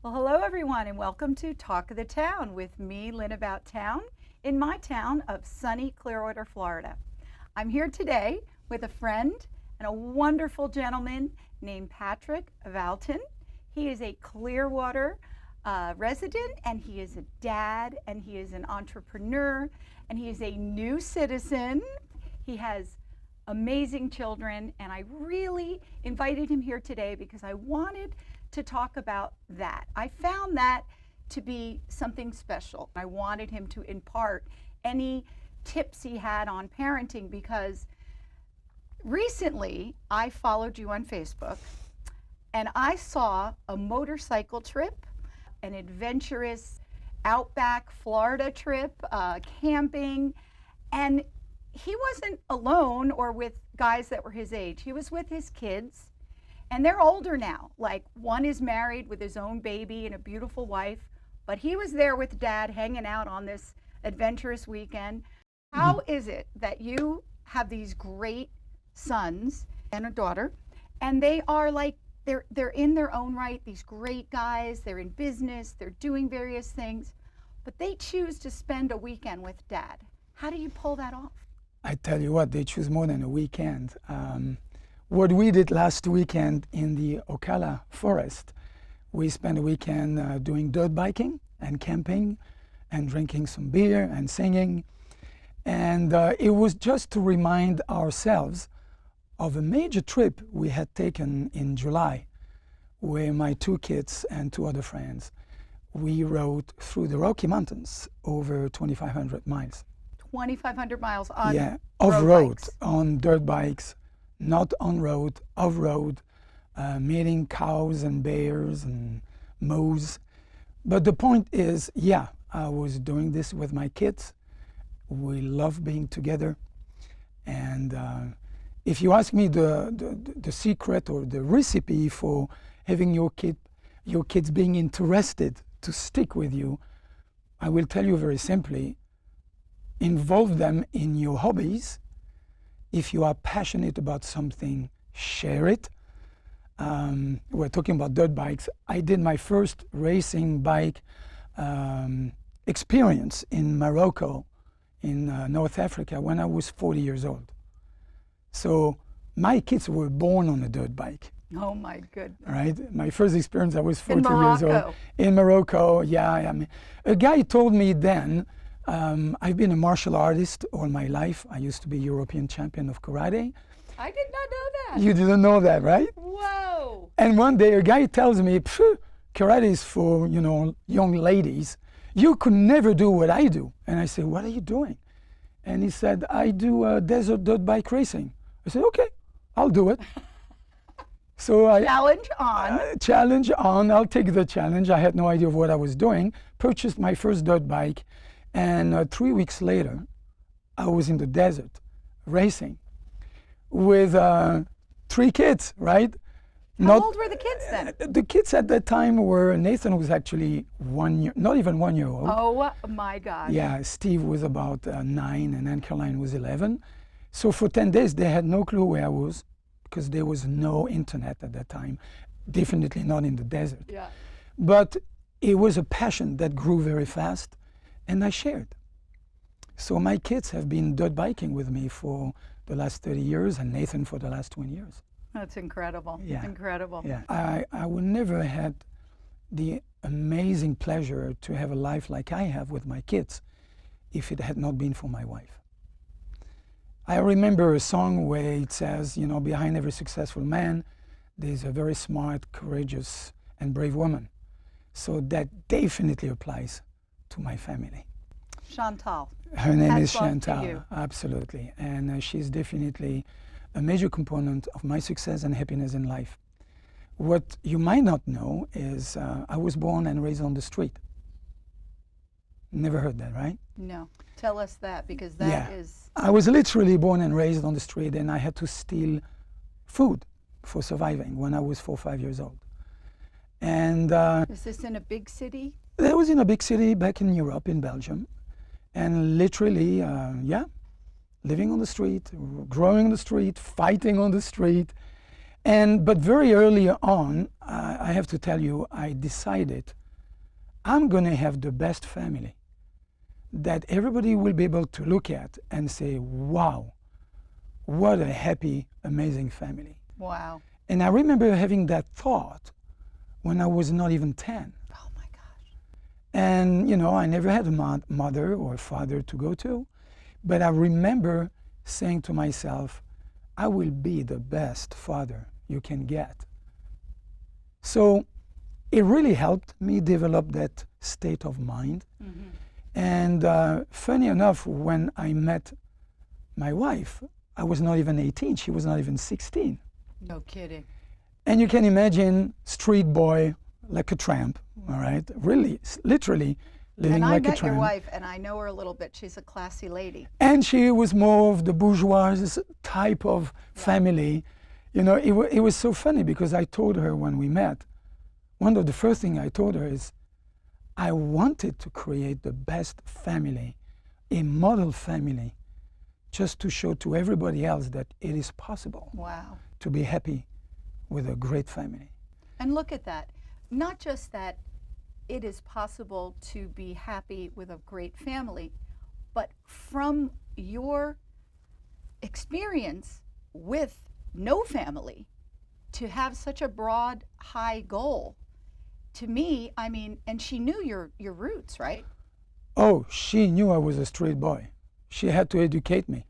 Well, hello everyone, and welcome to Talk of the Town with me, Lynn About Town, in my town of sunny Clearwater, Florida. I'm here today with a friend and a wonderful gentleman named Patrick Valtin. He is a Clearwater resident, and he is a dad, and he is an entrepreneur, and he is a new citizen. He has amazing children, and I really invited him here today because I wanted to talk about that. I found that to be something special. I wanted him to impart any tips he had on parenting because recently I followed you on Facebook and I saw a motorcycle trip, an adventurous outback Florida trip, camping, and he wasn't alone or with guys that were his age. He was with his kids. And they're older now. Like one is married with his own baby and a beautiful wife, but he was there with dad hanging out on this adventurous weekend. How is it that you have these great sons and a daughter, and they are like, they're in their own right, these great guys, they're in business, they're doing various things, but they choose to spend a weekend with dad. How do you pull that off? I tell you what, they choose more than a weekend. What we did last weekend in the Ocala forest, we spent a weekend doing dirt biking and camping and drinking some beer and singing. And it was just to remind ourselves of a major trip we had taken in July, where my two kids and two other friends, we rode through the Rocky Mountains over 2,500 miles. 2,500 miles on off-road, bikes. On dirt bikes. Not on road, off-road, meeting cows and bears and moose. But the point is, yeah, I was doing this with my kids. We love being together. And if you ask me the secret or the recipe for having your kids being interested to stick with you, I will tell you very simply, involve them in your hobbies. If you are passionate about something, share it. We're talking about dirt bikes. I did my first racing bike experience in Morocco, in North Africa, when I was 40 years old. So my kids were born on a dirt bike. Oh my goodness. Right? My first experience, I was 40 In years old. Morocco. In Morocco, yeah. I mean, a guy told me then, I've been a martial artist all my life. I used to be European champion of karate. I did not know that. You didn't know that, right? Whoa. And one day a guy tells me, karate is for, young ladies. You could never do what I do. And I said, what are you doing? And he said, I do desert dirt bike racing. I said, okay, I'll do it. So Challenge on. Challenge on, I'll take the challenge. I had no idea of what I was doing. Purchased my first dirt bike. And 3 weeks later, I was in the desert racing with 3 kids, right? How old were the kids then? The kids at that time were, Nathan was actually 1 year, not even 1 year old. Oh my gosh. Yeah, Steve was about 9 and then Caroline was 11. So for 10 days, they had no clue where I was because there was no internet at that time, definitely not in the desert. Yeah. But it was a passion that grew very fast. And I shared. So my kids have been dirt biking with me for the last 30 years and Nathan for the last 20 years. That's incredible. Yeah. Incredible. Yeah. I would never had the amazing pleasure to have a life like I have with my kids if it had not been for my wife. I remember a song where it says, behind every successful man, there's a very smart, courageous, and brave woman. So that definitely applies to my family. Chantal. Her name is Hats off to Chantal, you. absolutely. And she's definitely a major component of my success and happiness in life. What you might not know is I was born and raised on the street. Never heard that, right? No. Tell us that because that is. I was literally born and raised on the street, and I had to steal food for surviving when I was 4 or 5 years old. And Is this in a big city? I was in a big city back in Europe, in Belgium, and literally, living on the street, growing on the street, fighting on the street. But very early on, I have to tell you, I decided I'm going to have the best family that everybody will be able to look at and say, wow, what a happy, amazing family. Wow. And I remember having that thought when I was not even 10. Oh my gosh. And, you know, I never had a mother or father to go to. But I remember saying to myself, I will be the best father you can get. So it really helped me develop that state of mind. Mm-hmm. And funny enough, when I met my wife, I was not even 18. She was not even 16. No kidding. And you can imagine street boy, like a tramp, all right? Really, literally living like a tramp. And I met your wife, and I know her a little bit. She's a classy lady. And she was more of the bourgeois type of family. You know, it was so funny because I told her when we met, one of the first things I told her is, I wanted to create the best family, a model family, just to show to everybody else that it is possible. Wow. To be happy with a great family. And look at that. Not just that it is possible to be happy with a great family, but from your experience with no family to have such a broad, high goal. To me, I mean, and she knew your roots, right? Oh, she knew I was a street boy. She had to educate me.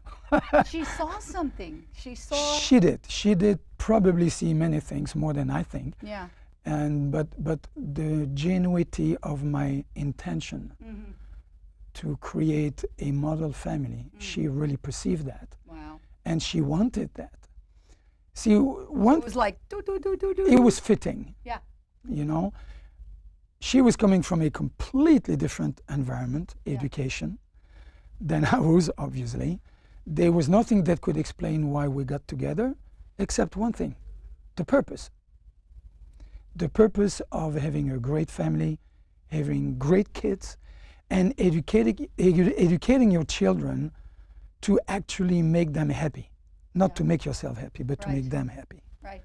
She saw something. She saw. She did. She did probably see many things more than I think. Yeah. And but the genuinity of my intention Mm-hmm. to create a model family, she really perceived that. Wow. And she wanted that. See, It was like do do do do do. it was fitting. Yeah. You know, she was coming from a completely different environment, Yeah. education, than I was, obviously. There was nothing that could explain why we got together, except one thing, the purpose. The purpose of having a great family, having great kids, and educating your children to actually make them happy. Not to make yourself happy, but to Right. make them happy. Right.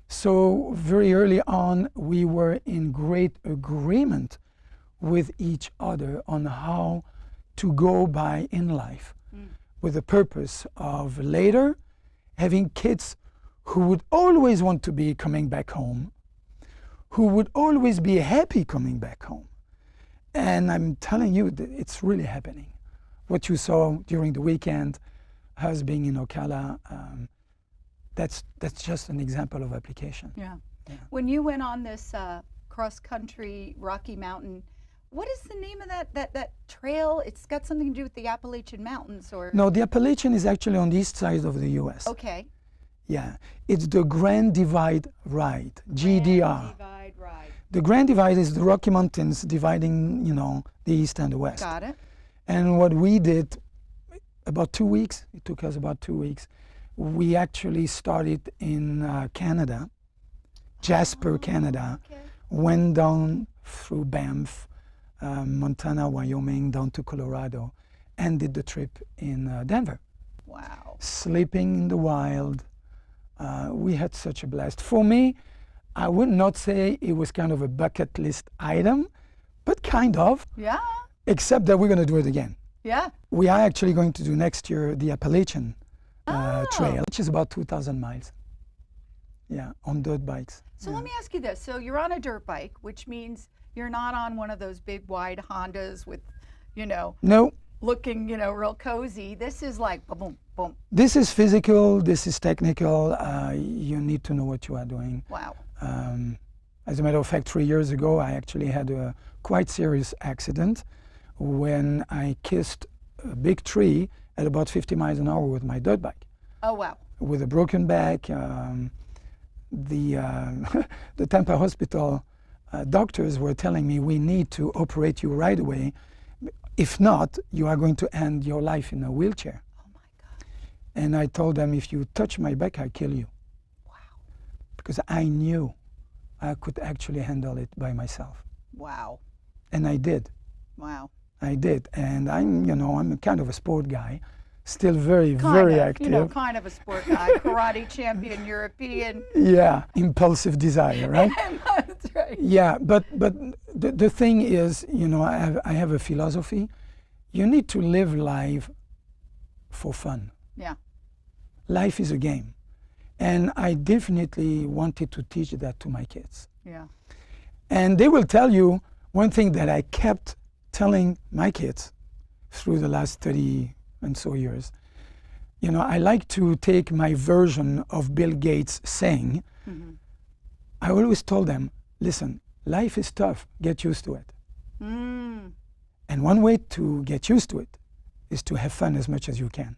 So very early on, we were in great agreement with each other on how to go by in life, with the purpose of later having kids who would always want to be coming back home, who would always be happy coming back home. And I'm telling you, that it's really happening. What you saw during the weekend, us being in Ocala, that's just an example of application. Yeah. Yeah. When you went on this cross-country Rocky Mountain, what is the name of that trail? It's got something to do with the Appalachian Mountains, or? No, the Appalachian is actually on the east side of the U.S. Okay. Yeah, it's the Grand Divide Ride, GDR. Divide Ride. The Grand Divide is the Rocky Mountains dividing, you know, the east and the west. Got it. And what we did, about 2 weeks, it took us about 2 weeks, we actually started in Canada, Jasper, Canada, Okay. went down through Banff, Montana, Wyoming, down to Colorado, and did the trip in Denver. Wow. Sleeping in the wild. We had such a blast. For me, I would not say it was kind of a bucket list item, but kind of, Yeah. except that we're going to do it again. Yeah. We are actually going to do next year the Appalachian Oh. Trail, which is about 2,000 miles. Yeah, on dirt bikes. So Yeah. let me ask you this. So you're on a dirt bike, which means you're not on one of those big wide Hondas with, you know, No, looking, you know, real cozy. This is like boom, boom, boom. this is physical, this is technical. You need to know what you are doing. Wow. As a matter of fact, 3 years ago, I actually had a quite serious accident when I kissed a big tree at about 50 miles an hour with my dirt bike. Oh, wow. With a broken back, the Tampa hospital doctors were telling me, we need to operate you right away. If not, you are going to end your life in a wheelchair. Oh, my God. And I told them, if you touch my back, I kill you. Wow. Because I knew I could actually handle it by myself. Wow. And I did. Wow. I did. And I'm, you know, I'm kind of a sport guy. still very, Kind very of, active. you know, kind of a sport guy, karate champion, European. Yeah, impulsive desire, right? That's right. Yeah, but the thing is, you know, I have a philosophy. You need to live life for fun. Yeah. Life is a game. And I definitely wanted to teach that to my kids. Yeah. And they will tell you one thing that I kept telling my kids through the last 30 and so years. You know, I like to take my version of Bill Gates saying, I always told them, listen, life is tough, get used to it. Mm. And one way to get used to it is to have fun as much as you can.